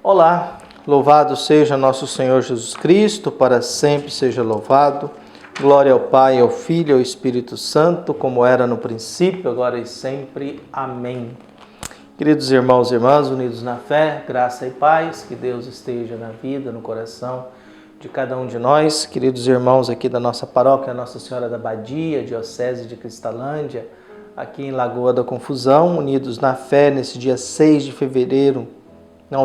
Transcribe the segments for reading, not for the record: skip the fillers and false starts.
Olá, louvado seja nosso Senhor Jesus Cristo, para sempre seja louvado. Glória ao Pai, ao Filho e ao Espírito Santo, como era no princípio, agora e sempre. Amém. Queridos irmãos e irmãs, unidos na fé, graça e paz, que Deus esteja na vida, no coração de cada um de nós. Queridos irmãos aqui da nossa paróquia, Nossa Senhora da Badia, Diocese de Cristalândia, aqui em Lagoa da Confusão, unidos na fé, nesse dia 6 de fevereiro,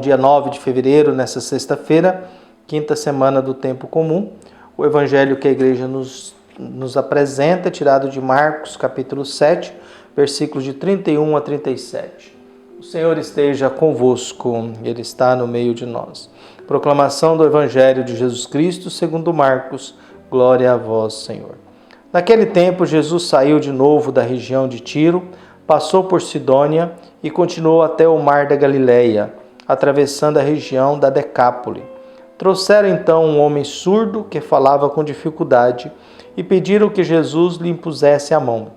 dia 9 de fevereiro, nessa sexta-feira, quinta semana do tempo comum. O evangelho que a igreja nos apresenta é tirado de Marcos, capítulo 7, versículos de 31 a 37. O Senhor esteja convosco, Ele está no meio de nós. Proclamação do evangelho de Jesus Cristo, segundo Marcos. Glória a vós, Senhor. Naquele tempo, Jesus saiu de novo da região de Tiro, passou por Sidônia e continuou até o mar da Galileia, atravessando a região da Decápole. Trouxeram então um homem surdo que falava com dificuldade e pediram que Jesus lhe impusesse a mão.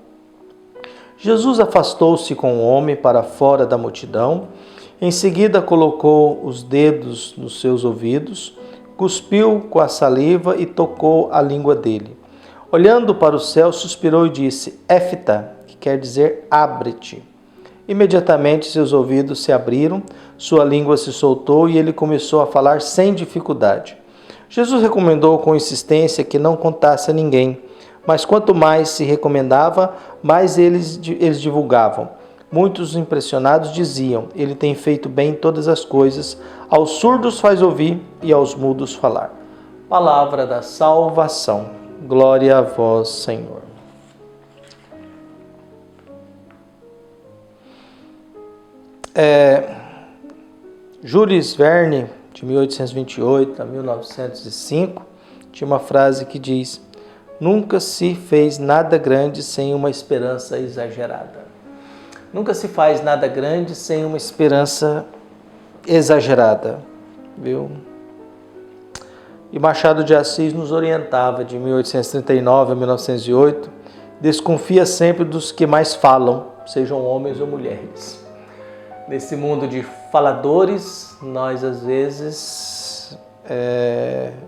Jesus afastou-se com o homem para fora da multidão, em seguida colocou os dedos nos seus ouvidos, cuspiu com a saliva e tocou a língua dele. Olhando para o céu, suspirou e disse: Éfita, que quer dizer abre-te. Imediatamente seus ouvidos se abriram, sua língua se soltou e ele começou a falar sem dificuldade. Jesus recomendou com insistência que não contasse a ninguém, mas quanto mais se recomendava, mais eles divulgavam. Muitos impressionados diziam: Ele tem feito bem todas as coisas, aos surdos faz ouvir e aos mudos falar. Palavra da salvação. Glória a vós, Senhor. Jules Verne, de 1828 a 1905, tinha uma frase que diz: Nunca se fez nada grande sem uma esperança exagerada. Nunca se faz nada grande sem uma esperança exagerada, viu? E Machado de Assis nos orientava, de 1839 a 1908, desconfia sempre dos que mais falam, sejam homens ou mulheres. Nesse mundo de faladores, nós às vezes,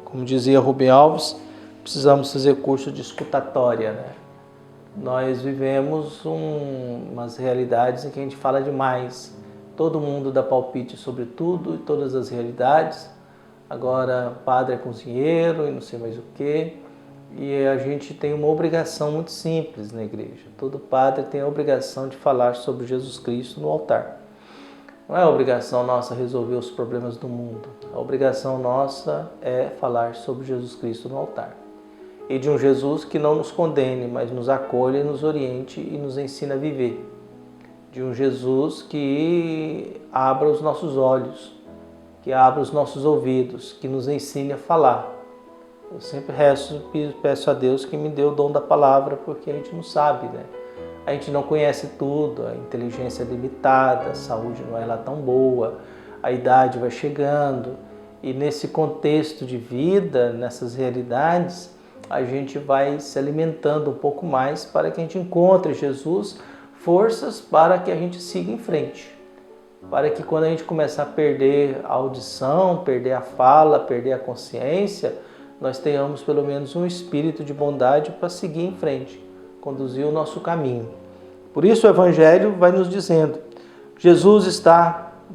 como dizia Rubem Alves, precisamos fazer curso de escutatória, né? Nós vivemos umas realidades em que a gente fala demais. Todo mundo dá palpite sobre tudo e todas as realidades. Agora, padre é cozinheiro e não sei mais o quê. E a gente tem uma obrigação muito simples na igreja. Todo padre tem a obrigação de falar sobre Jesus Cristo no altar. Não é a obrigação nossa resolver os problemas do mundo. A obrigação nossa é falar sobre Jesus Cristo no altar. E de um Jesus que não nos condene, mas nos acolhe, nos oriente e nos ensina a viver. De um Jesus que abra os nossos olhos, que abra os nossos ouvidos, que nos ensine a falar. Eu sempre peço a Deus que me dê o dom da palavra, porque a gente não sabe, né? A gente não conhece tudo, a inteligência é limitada, a saúde não é lá tão boa, a idade vai chegando. E nesse contexto de vida, nessas realidades, a gente vai se alimentando um pouco mais para que a gente encontre Jesus, forças para que a gente siga em frente. Para que quando a gente começar a perder a audição, perder a fala, perder a consciência, nós tenhamos pelo menos um espírito de bondade para seguir em frente, conduzir o nosso caminho. Por isso o Evangelho vai nos dizendo: Jesus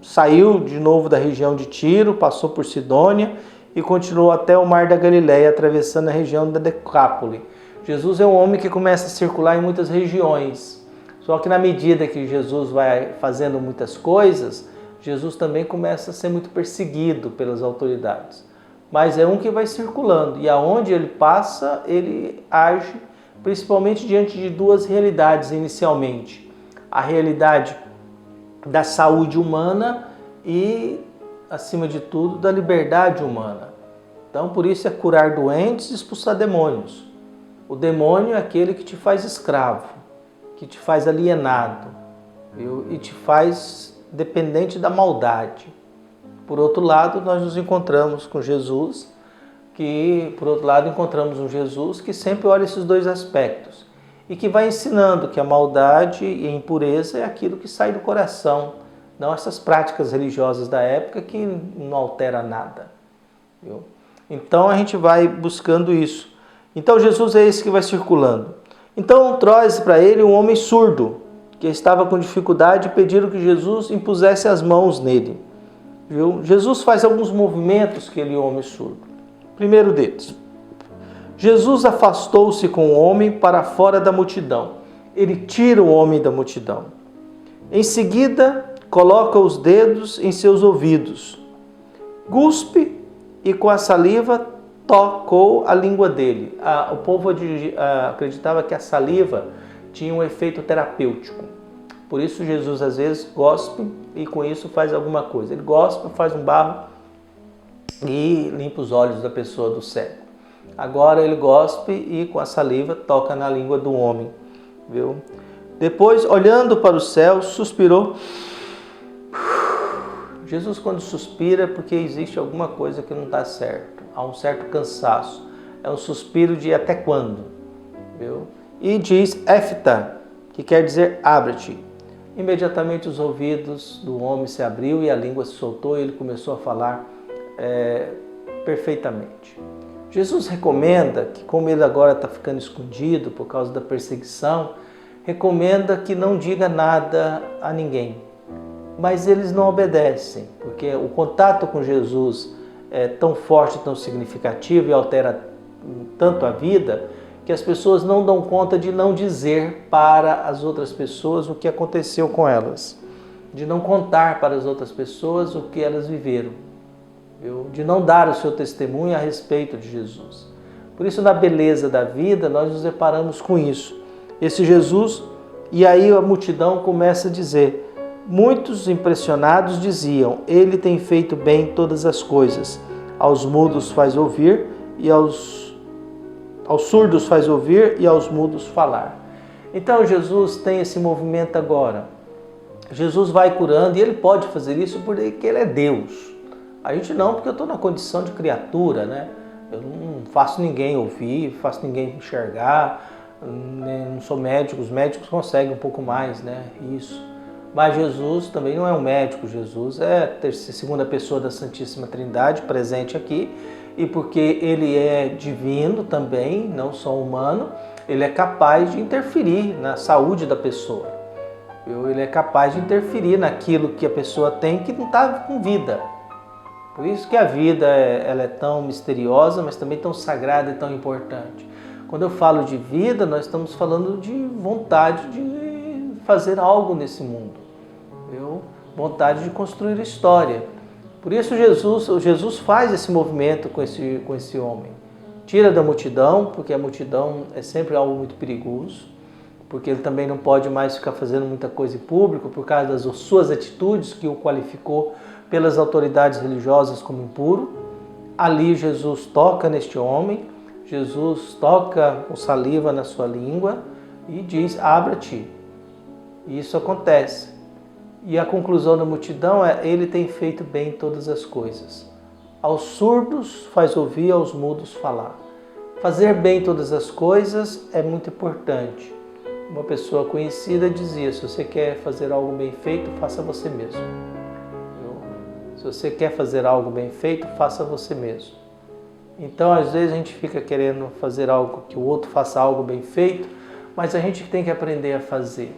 saiu de novo da região de Tiro, passou por Sidônia e continuou até o mar da Galileia, atravessando a região da Decápole. Jesus é um homem que começa a circular em muitas regiões. Só que na medida que Jesus vai fazendo muitas coisas, Jesus também começa a ser muito perseguido pelas autoridades. Mas é um que vai circulando, e aonde ele passa, ele age, principalmente diante de duas realidades inicialmente. A realidade da saúde humana e, acima de tudo, da liberdade humana. Então, por isso é curar doentes e expulsar demônios. O demônio é aquele que te faz escravo, que te faz alienado, viu? E te faz dependente da maldade. Por outro lado, nós nos encontramos com Jesus, encontramos um Jesus que sempre olha esses dois aspectos e que vai ensinando que a maldade e a impureza é aquilo que sai do coração, não essas práticas religiosas da época que não altera nada. Viu? Então a gente vai buscando isso. Então Jesus é esse que vai circulando. Então trouxe para ele um homem surdo, que estava com dificuldade e pediram que Jesus impusesse as mãos nele. Viu? Jesus faz alguns movimentos que ele homem surdo. Primeiro deles, Jesus afastou-se com o homem para fora da multidão. Ele tira o homem da multidão. Em seguida, coloca os dedos em seus ouvidos, cuspe e com a saliva tocou a língua dele. O povo acreditava que a saliva tinha um efeito terapêutico. Por isso Jesus às vezes gospe e com isso faz alguma coisa. Ele gospe, faz um barro e limpa os olhos da pessoa, do cego. Agora ele gospe e com a saliva toca na língua do homem. Viu? Depois, olhando para o céu, suspirou. Jesus, quando suspira, é porque existe alguma coisa que não está certo. Há um certo cansaço. É um suspiro de até quando. Viu? E diz Ephta, que quer dizer abre-te. Imediatamente os ouvidos do homem se abriu e a língua se soltou e ele começou a falar perfeitamente. Jesus recomenda que, como ele agora está ficando escondido por causa da perseguição, recomenda que não diga nada a ninguém. Mas eles não obedecem, porque o contato com Jesus é tão forte, tão significativo e altera tanto a vida, que as pessoas não dão conta de não dizer para as outras pessoas o que aconteceu com elas, de não contar para as outras pessoas o que elas viveram, de não dar o seu testemunho a respeito de Jesus. Por isso, na beleza da vida, nós nos deparamos com isso. Esse Jesus, e aí a multidão começa a dizer, muitos impressionados diziam, ele tem feito bem todas as coisas, aos mudos faz ouvir e aos surdos faz ouvir e aos mudos falar. Então Jesus tem esse movimento agora. Jesus vai curando e ele pode fazer isso porque ele é Deus. A gente não, porque eu estou na condição de criatura, né? Eu não faço ninguém ouvir, faço ninguém enxergar, não sou médico, os médicos conseguem um pouco mais, né? Isso. Mas Jesus também não é um médico, Jesus é a segunda pessoa da Santíssima Trindade presente aqui, e porque ele é divino também, não só humano, ele é capaz de interferir na saúde da pessoa. Ele é capaz de interferir naquilo que a pessoa tem que não está com vida. Por isso que a vida ela é tão misteriosa, mas também tão sagrada e tão importante. Quando eu falo de vida, nós estamos falando de vontade de fazer algo nesse mundo. Vontade de construir história. Por isso Jesus faz esse movimento com esse homem. Tira da multidão, porque a multidão é sempre algo muito perigoso, porque ele também não pode mais ficar fazendo muita coisa em público por causa das suas atitudes que o qualificou pelas autoridades religiosas como impuro. Ali Jesus toca neste homem, Jesus toca com saliva na sua língua e diz, abra-te. E isso acontece. E a conclusão da multidão é, ele tem feito bem todas as coisas. Aos surdos faz ouvir, aos mudos falar. Fazer bem todas as coisas é muito importante. Uma pessoa conhecida dizia, se você quer fazer algo bem feito, faça você mesmo. Se você quer fazer algo bem feito, faça você mesmo. Então, às vezes, a gente fica querendo fazer algo, que o outro faça algo bem feito, mas a gente tem que aprender a fazer.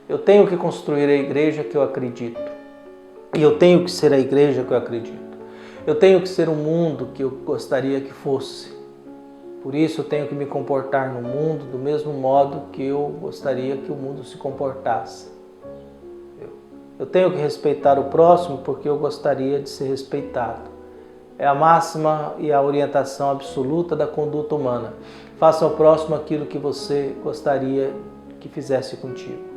Eu tenho que construir a igreja que eu acredito. E eu tenho que ser a igreja que eu acredito. Eu tenho que ser o mundo que eu gostaria que fosse. Por isso eu tenho que me comportar no mundo do mesmo modo que eu gostaria que o mundo se comportasse. Eu tenho que respeitar o próximo porque eu gostaria de ser respeitado. É a máxima e a orientação absoluta da conduta humana. Faça ao próximo aquilo que você gostaria que fizesse contigo.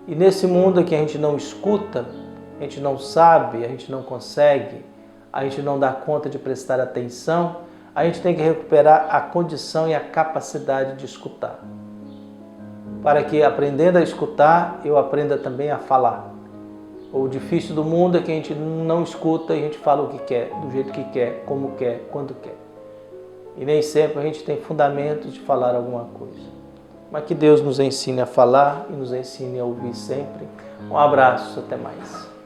E nesse mundo que a gente não escuta, a gente não sabe, a gente não consegue, a gente não dá conta de prestar atenção, a gente tem que recuperar a condição e a capacidade de escutar. Para que, aprendendo a escutar, eu aprenda também a falar. O difícil do mundo é que a gente não escuta e a gente fala o que quer, do jeito que quer, como quer, quando quer. E nem sempre a gente tem fundamentos de falar alguma coisa. mas que Deus nos ensine a falar e nos ensine a ouvir sempre. Um abraço, até mais.